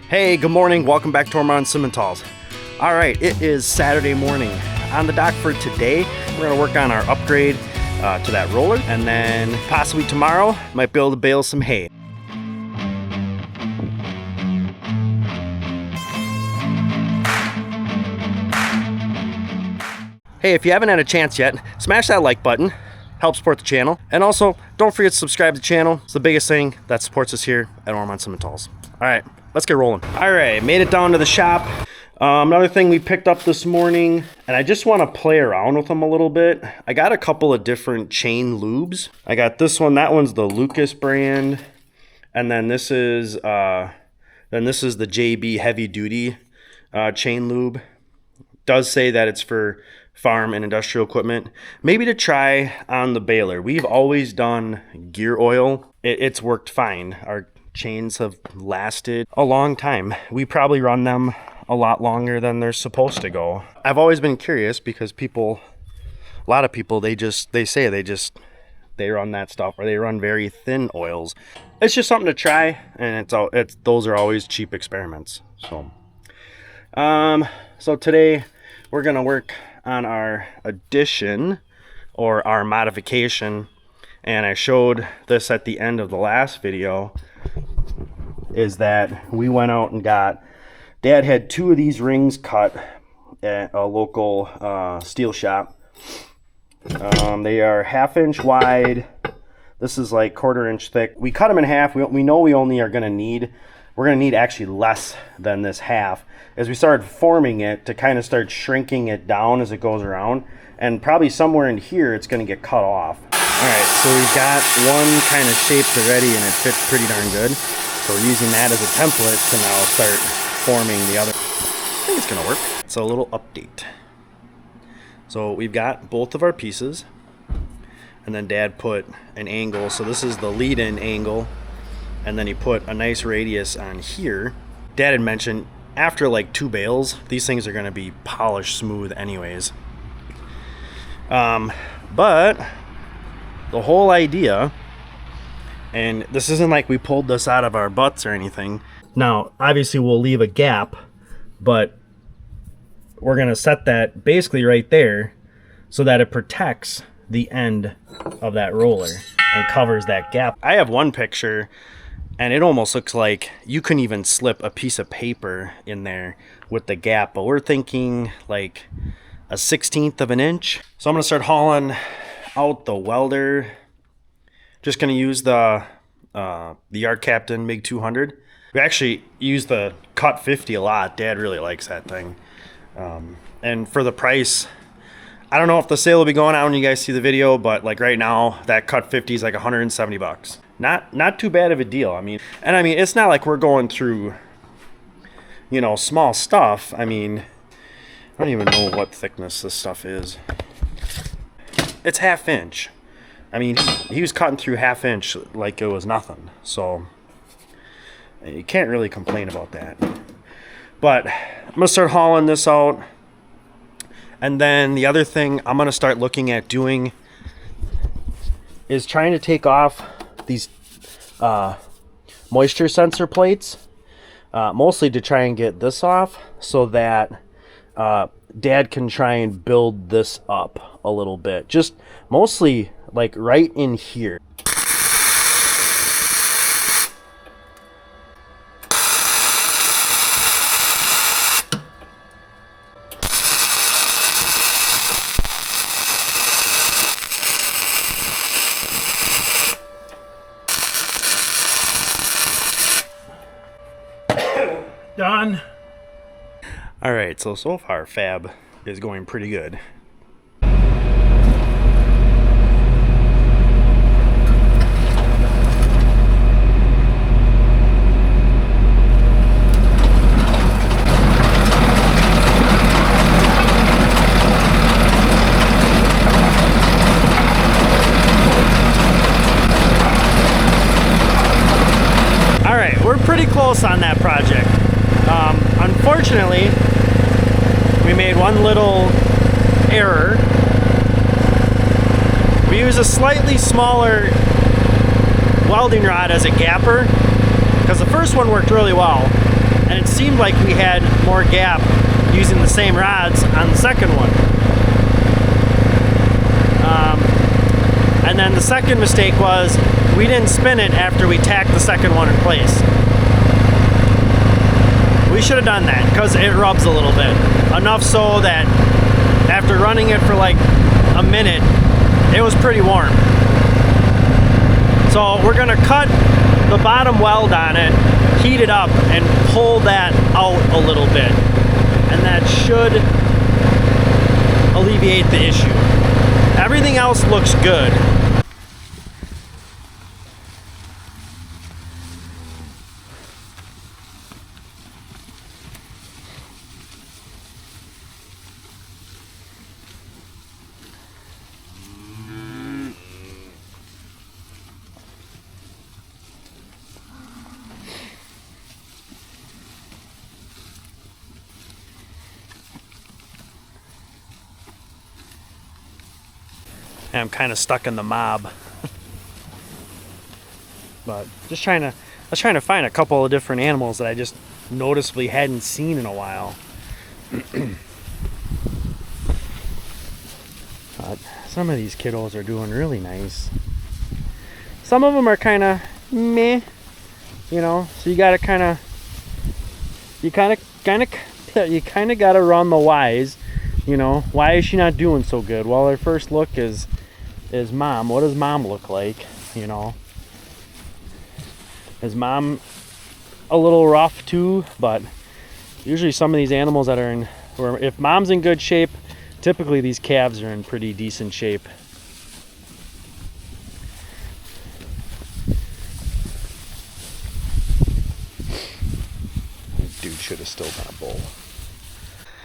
Hey, good morning. Welcome back to Ohrmundt Simmentals. All right, it is Saturday morning. On the dock for today, we're gonna work on our upgrade to that roller, and then possibly tomorrow, might be able to bale some hay. Hey, if you haven't had a chance yet, smash that like button. Help support the channel. And also, don't forget to subscribe to the channel. It's the biggest thing that supports us here at Ohrmundt Simmentals. All right, let's get rolling. All right, made it down to the shop. Another thing we picked up this morning, and I just want to play around with them a little bit. I got a couple of different chain lubes. I got this one. That one's the Lucas brand, and then this is the JB heavy duty chain lube. Does say that it's for farm and industrial equipment. Maybe to try on the baler. We've always done gear oil. It's worked fine. Our chains have lasted a long time. We probably run them a lot longer than they're supposed to go. I've always been curious because a lot of people, they run that stuff, or they run very thin oils. It's just something to try, and those are always cheap experiments. So today we're gonna work on our addition or our modification, and I showed this at the end of the last video, is that we went out and Dad had two of these rings cut at a local steel shop. They are 1/2 inch wide. This is like 1/4 inch thick. We cut them in half. We know we're gonna need actually less than this half, as we started forming it to kind of start shrinking it down as it goes around, and probably somewhere in here it's going to get cut off. All right, so we've got one kind of shaped already, and it fits pretty darn good. So we're using that as a template to now start forming the other. I think it's going to work. It's a little update. So we've got both of our pieces, and then Dad put an angle. So this is the lead-in angle, and then he put a nice radius on here. Dad had mentioned after like 2 bales, these things are going to be polished smooth anyways. But the whole idea, and this isn't like we pulled this out of our butts or anything. Now, obviously we'll leave a gap, but we're going to set that basically right there so that it protects the end of that roller and covers that gap. I have one picture, and it almost looks like you couldn't even slip a piece of paper in there with the gap, but we're thinking like a 1/16 of an inch. So I'm gonna start hauling out the welder. Just gonna use the Arccaptain Mig 200. We actually use the Cut 50 a lot. Dad really likes that thing. And for the price, I don't know if the sale will be going out when you guys see the video, but like right now, that Cut 50 is like 170 bucks. Not too bad of a deal. I mean, it's not like we're going through, small stuff. I mean, I don't even know what thickness this stuff is. It's 1/2 inch. I mean, he was cutting through 1/2 inch like it was nothing. So you can't really complain about that. But I'm gonna start hauling this out. And then the other thing I'm gonna start looking at doing is trying to take off these moisture sensor plates, mostly to try and get this off so that Dad can try and build this up a little bit, just mostly like right in here. Done. All right, so far fab is going pretty good. All right, we're pretty close on that project. Unfortunately, we made one little error. We use a slightly smaller welding rod as a gapper, because the first one worked really well. and it seemed like we had more gap using the same rods on the second one. And then the second mistake was we didn't spin it after we tacked the second one in place. We should have done that because it rubs a little bit. Enough so that after running it for like a minute, it was pretty warm. So we're gonna cut the bottom weld on it, heat it up, and pull that out a little bit. And that should alleviate the issue. Everything else looks good. And I'm kind of stuck in the mob. But just I was trying to find a couple of different animals that I just noticeably hadn't seen in a while. But some of these kiddos are doing really nice. Some of them are kind of meh, you know, so you gotta kind of gotta run the whys. You know, why is she not doing so good? Well, her first look is mom. What does mom look like? You know, is mom a little rough too? But usually some of these animals that are if mom's in good shape, typically these calves are in pretty decent shape. Dude should have still been a bull.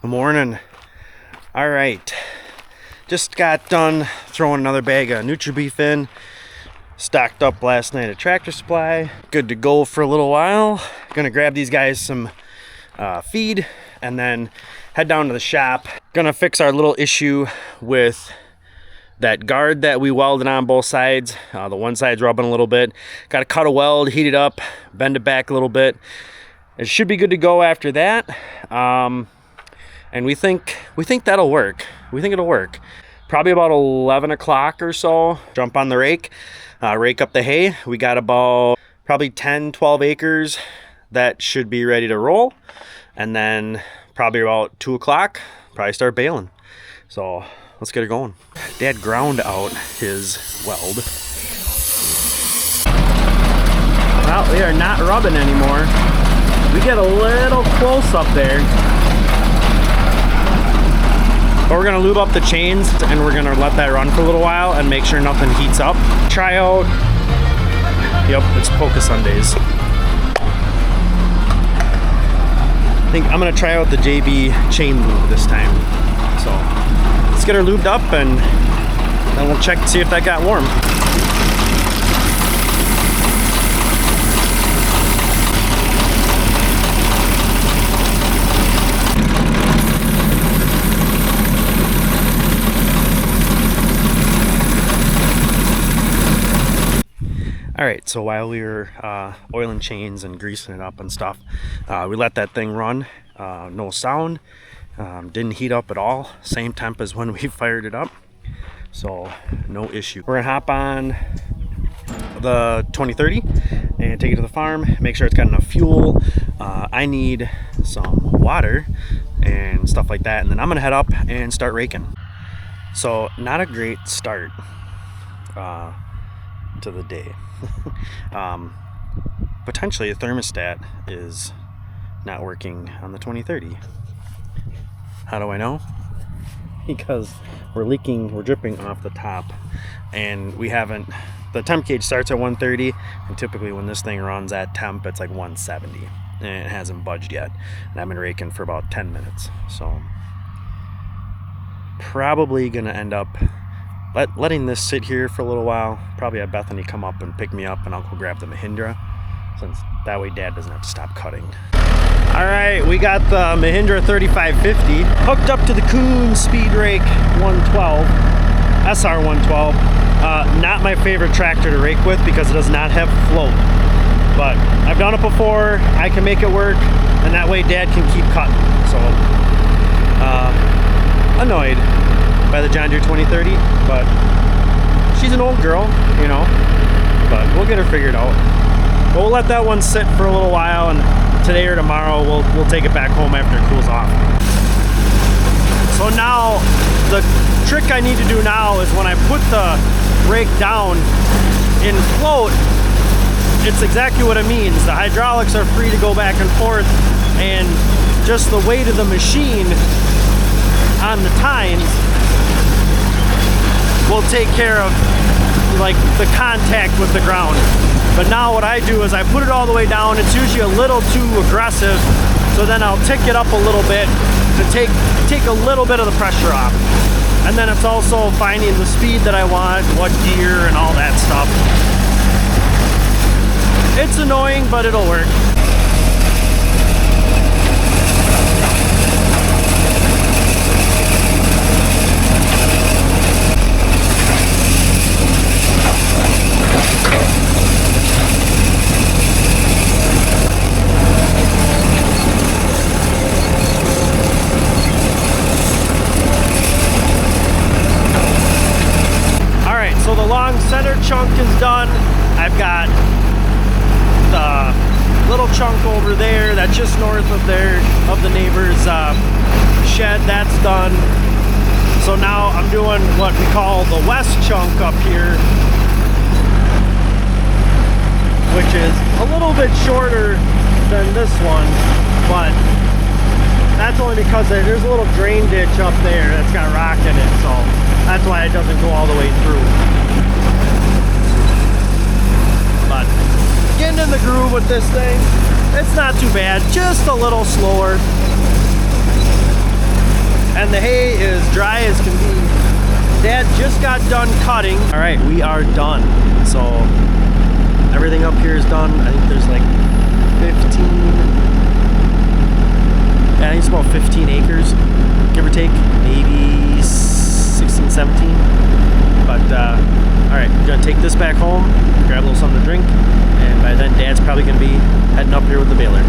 Good morning. All right, just got done throwing another bag of NutriBeef in. Stocked up last night at Tractor Supply. Good to go for a little while. Gonna grab these guys some feed and then head down to the shop. Gonna fix our little issue with that guard that we welded on both sides. The one side's rubbing a little bit. Got to cut a weld, heat it up, bend it back a little bit. It should be good to go after that. And we think that'll work. We think it'll work. Probably about 11 o'clock or so, jump on the rake, rake up the hay. We got about probably 10, 12 acres that should be ready to roll. And then probably about 2 o'clock, probably start baling. So let's get it going. Dad ground out his weld. Well, we are not rubbing anymore. We get a little close up there. But we're gonna lube up the chains and we're gonna let that run for a little while and make sure nothing heats up. Try out, yep, it's Polka Sundays. I think I'm gonna try out the JB chain lube this time. So let's get her lubed up and then we'll check to see if that got warm. All right, so while we were oiling chains and greasing it up and stuff, we let that thing run, no sound, didn't heat up at all, same temp as when we fired it up, so no issue. We're gonna hop on the 2030 and take it to the farm, make sure it's got enough fuel. I need some water and stuff like that, and then I'm gonna head up and start raking. So not a great start to the day. Potentially a thermostat is not working on the 2030. How do I know? Because we're dripping off the top, and we haven't, the temp gauge starts at 130, and typically when this thing runs at temp it's like 170, and it hasn't budged yet, and I've been raking for about 10 minutes, so probably gonna end up letting this sit here for a little while. Probably have Bethany come up and pick me up, and I'll go grab the Mahindra, since that way Dad doesn't have to stop cutting. All right, we got the Mahindra 3550 hooked up to the Kuhn Speed Rake 112, SR 112. Not my favorite tractor to rake with because it does not have float, but I've done it before. I can make it work. and that way Dad can keep cutting. So, annoyed by the John Deere 2030, but she's an old girl, you know, but we'll get her figured out. But we'll let that one sit for a little while, and today or tomorrow we'll take it back home after it cools off. So now the trick I need to do now is when I put the rake down in float, it's exactly what it means. The hydraulics are free to go back and forth, and just the weight of the machine on the tines will take care of like the contact with the ground. But now what I do is I put it all the way down. It's usually a little too aggressive, so then I'll tick it up a little bit to take a little bit of the pressure off. And then it's also finding the speed that I want, what gear and all that stuff. It's annoying, but it'll work. So the long center chunk is done. I've got the little chunk over there that's just north of the neighbor's shed. That's done. So now I'm doing what we call the west chunk up here, which is a little bit shorter than this one, but that's only because there's a little drain ditch up there that's got rock in it, so that's why it doesn't go all the way through. But getting in the groove with this thing, it's not too bad, just a little slower. And the hay is dry as can be. Dad just got done cutting. All right, we are done. So everything up here is done. I think there's like 15, I think it's about 15 acres, give or take, maybe 16, 17. But all right, I'm gonna take this back home, grab a little something to drink, and by then Dad's probably gonna be heading up here with the baler.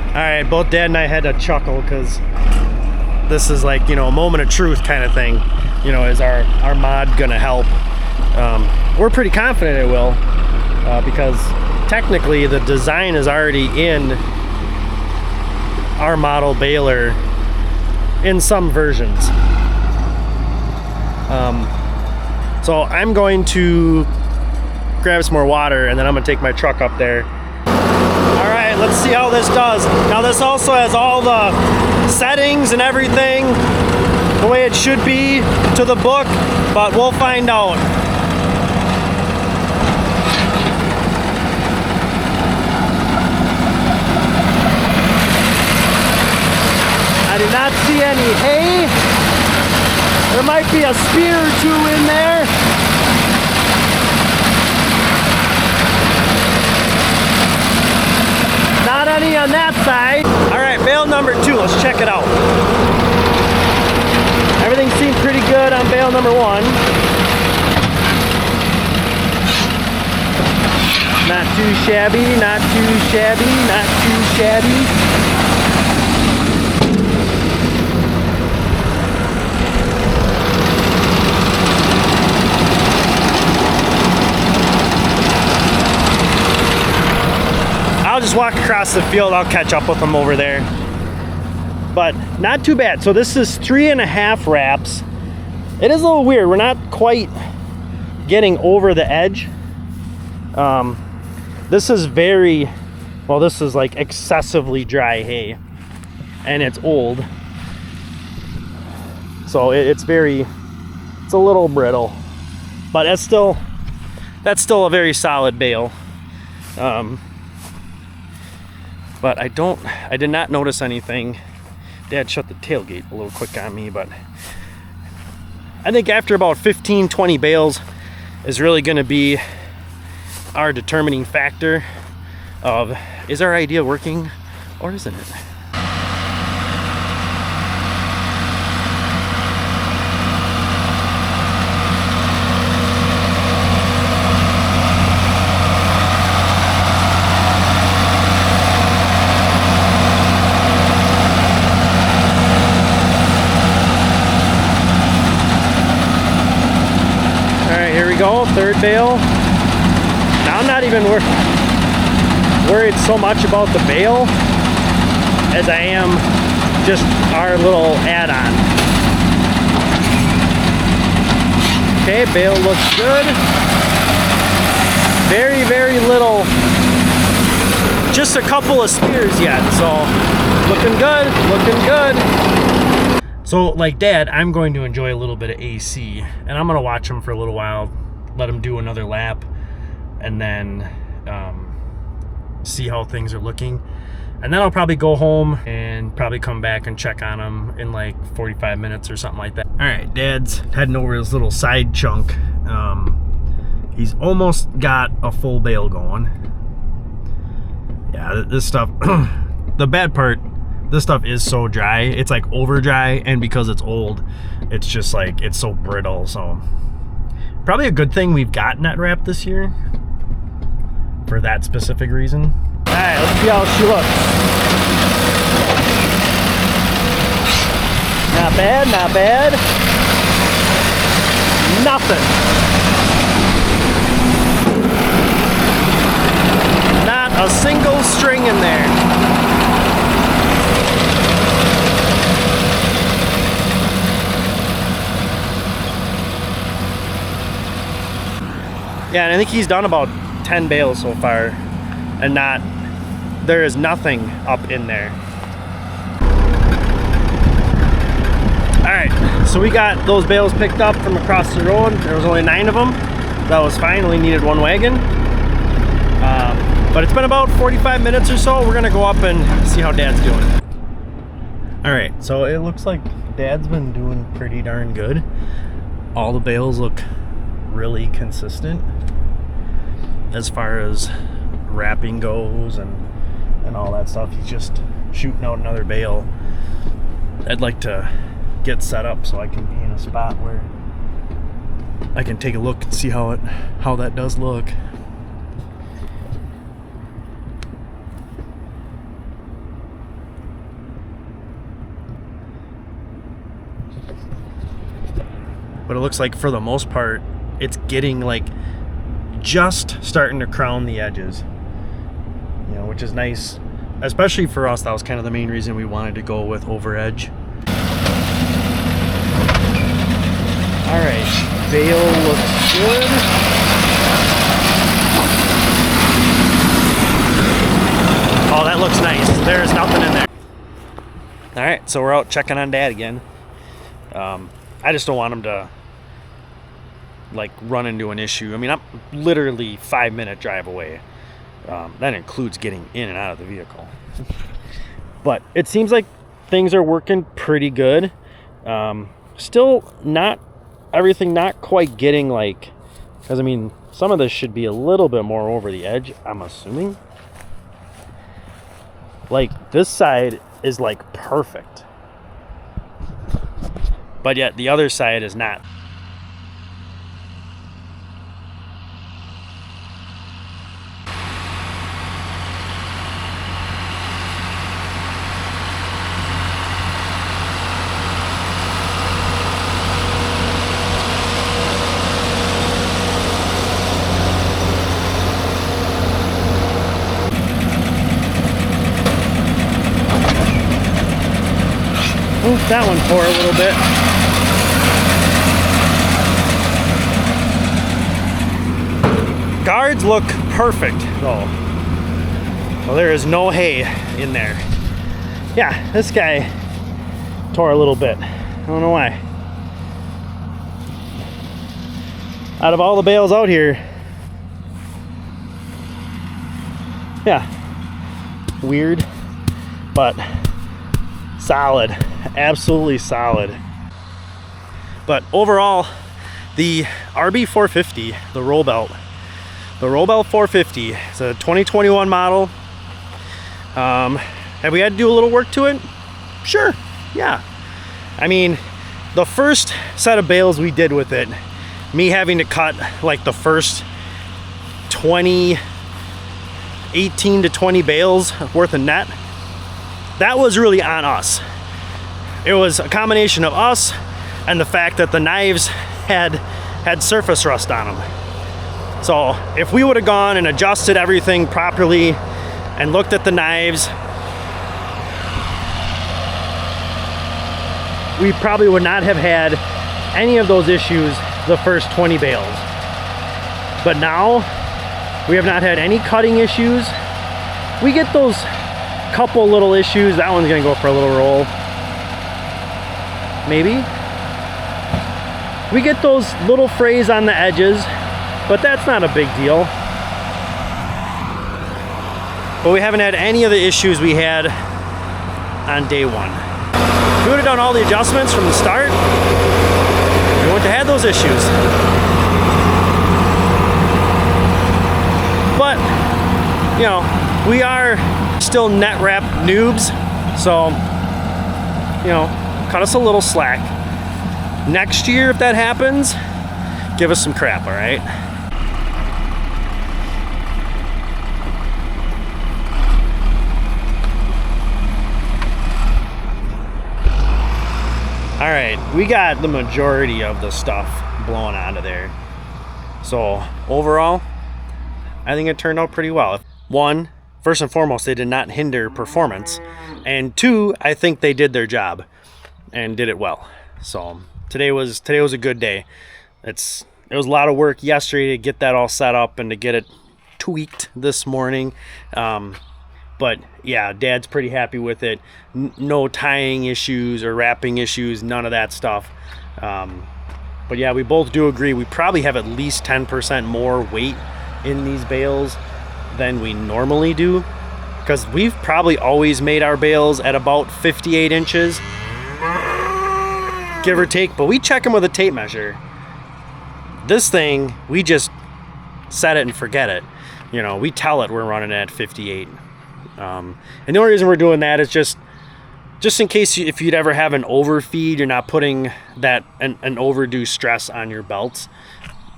All right, both Dad and I had to chuckle because this is like, you know, a moment of truth kind of thing. You know, is our mod gonna help? We're pretty confident it will, because technically the design is already in our model baler in some versions. So I'm going to grab some more water, and then I'm gonna take my truck up there. All right, let's see how this does. Now this also has all the settings and everything the way it should be to the book, but we'll find out. I do not see any hay. There might be a spear or two in there. Not any on that side. All right, bale number 2, let's check it out. Everything seemed pretty good on bale number 1. Not too shabby, not too shabby, not too shabby. I'll just walk across the field. I'll catch up with them over there. But not too bad. So this is 3.5 wraps. It is a little weird. We're not quite getting over the edge. This is very, well, this is like excessively dry hay, and it's old. So it's a little brittle, but that's still a very solid bale. But I did not notice anything. Dad shut the tailgate a little quick on me, but I think after about 15, 20 bales is really gonna be our determining factor of, is our idea working or isn't it? third bale. Now I'm not even worried so much about the bale as I am just our little add-on. Okay, bale looks good. Very, very little, just a couple of spears yet, so looking good, looking good. So like Dad, I'm going to enjoy a little bit of AC, and I'm gonna watch him for a little while, let him do another lap, and then see how things are looking. And then I'll probably go home and probably come back and check on him in like 45 minutes or something like that. All right, Dad's heading over his little side chunk. He's almost got a full bale going. Yeah, this stuff, the bad part, this stuff is so dry. It's like over dry, and because it's old, it's just like, it's so brittle. So probably a good thing we've got net wrap this year for that specific reason. All right, let's see how she looks. Not bad, not bad. Nothing. Not a single string in there. Yeah, and I think he's done about 10 bales so far, and there is nothing up in there. All right, so we got those bales picked up from across the road. There was only 9 of them. That was fine, only needed 1 wagon. But it's been about 45 minutes or so. We're gonna go up and see how Dad's doing. All right, so it looks like Dad's been doing pretty darn good. All the bales look really consistent as far as wrapping goes and all that stuff. He's just shooting out another bale. I'd like to get set up so I can be in a spot where I can take a look and see how that does look. But it looks like for the most part it's getting like just starting to crown the edges, you know, which is nice, especially for us. That was kind of the main reason we wanted to go with over edge. All right, bale looks good. Oh, that looks nice. There's nothing in there. All right, so we're out checking on Dad again. I just don't want him to like run into an issue. I mean, I'm literally 5-minute drive away. That includes getting in and out of the vehicle. But it seems like things are working pretty good. Still not everything, not quite getting like, because I mean, some of this should be a little bit more over the edge, I'm assuming. Like this side is like perfect, but yet the other side is not. Move that one for a little bit. Guards look perfect though. Well, there is no hay in there. Yeah, this guy tore a little bit. I don't know why. Out of all the bales out here, yeah, weird, but solid. Absolutely solid. But overall, the RB450, the roll belt 450, it's a 2021 model. Have we had to do a little work to it? Sure, yeah. I mean, the first set of bales we did with it, me having to cut like the first 18 to 20 bales worth of net, that was really on us. It was a combination of us and the fact that the knives had surface rust on them. So if we would have gone and adjusted everything properly and looked at the knives, we probably would not have had any of those issues the first 20 bales. But now we have not had any cutting issues. We get those couple little issues. That one's gonna go for a little roll. Maybe. We get those little frays on the edges, but that's not a big deal. But we haven't had any of the issues we had on day one. If we would have done all the adjustments from the start, we wouldn't have had those issues. But, you know, we are still net wrap noobs, so, you know, cut us a little slack. Next year, if that happens, give us some crap, all right? All right, we got the majority of the stuff blowing out of there. So overall, I think it turned out pretty well. One, first and foremost, they did not hinder performance. And two, I think they did their job and did it well. So today was a good day. It was a lot of work yesterday to get that all set up and to get it tweaked this morning. But yeah, Dad's pretty happy with it. No tying issues or wrapping issues, none of that stuff. But yeah, we both do agree we probably have at least 10% more weight in these bales than we normally do, because we've probably always made our bales at about 58 inches, give or take, but we check them with a tape measure. This thing, we just set it and forget it. You know, we tell it we're running at 58. And the only reason we're doing that is just in case if you'd ever have an overfeed, you're not putting that an overdue stress on your belts,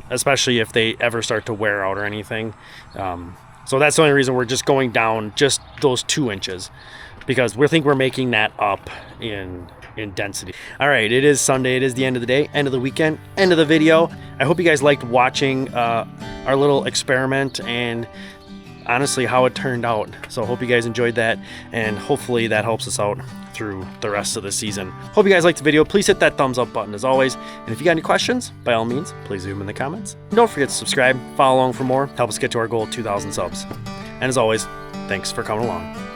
especially if they ever start to wear out or anything. So that's the only reason we're just going down just those 2 inches, because we think we're making that up in density. All right, it is Sunday. It is the end of the day, end of the weekend, end of the video. I hope you guys liked watching our little experiment and honestly how it turned out. So I hope you guys enjoyed that, and hopefully that helps us out through the rest of the season. Hope you guys liked the video. Please hit that thumbs up button as always, and if you got any questions, by all means, please leave them in the comments. And don't forget to subscribe, follow along for more, help us get to our goal of 2,000 subs. And as always, thanks for coming along.